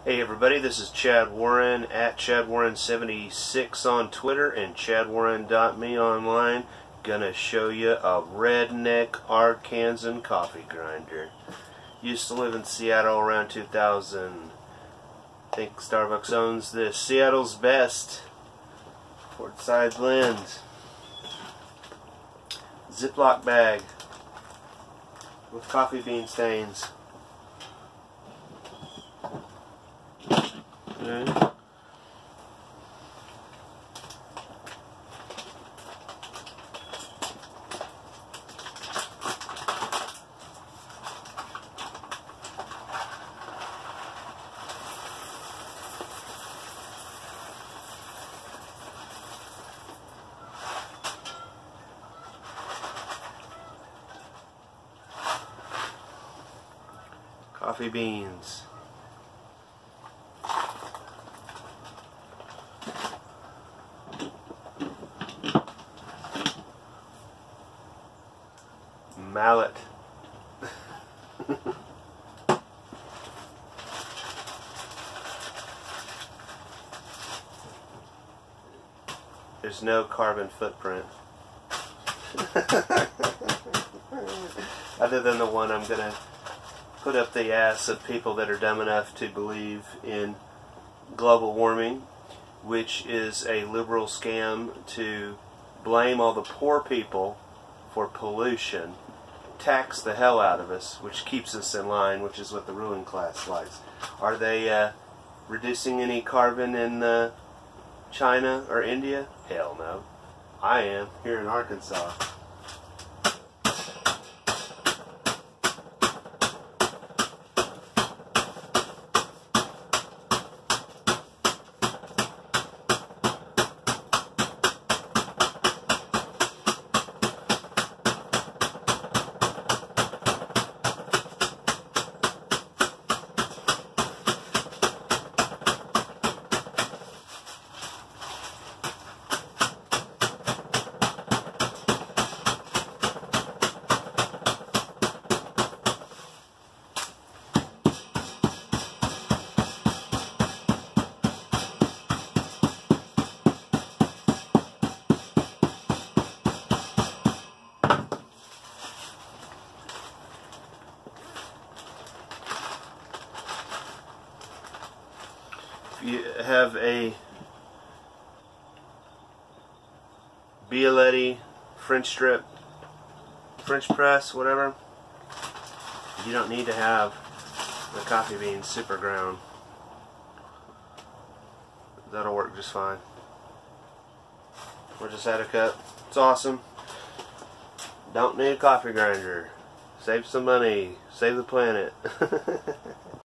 Hey everybody, this is Chad Warren at ChadWarren76 on Twitter and ChadWarren.me online. Gonna show you a Redneck Arkansan coffee grinder. Used to live in Seattle around 2000. I think Starbucks owns this. Seattle's best. Port side blend. Ziploc bag with coffee bean stains. Okay. Coffee beans. Mallet. There's no carbon footprint. Other than the one I'm going to put up the ass of people that are dumb enough to believe in global warming, which is a liberal scam to blame all the poor people for pollution, tax the hell out of us, which keeps us in line, which is what the ruling class likes. Are they reducing any carbon in China or India? Hell no. I am, here in Arkansas. You have a Bialetti French strip, French press, whatever. You don't need to have the coffee beans super ground. That'll work just fine. Or just add a cup. It's awesome. Don't need a coffee grinder. Save some money. Save the planet.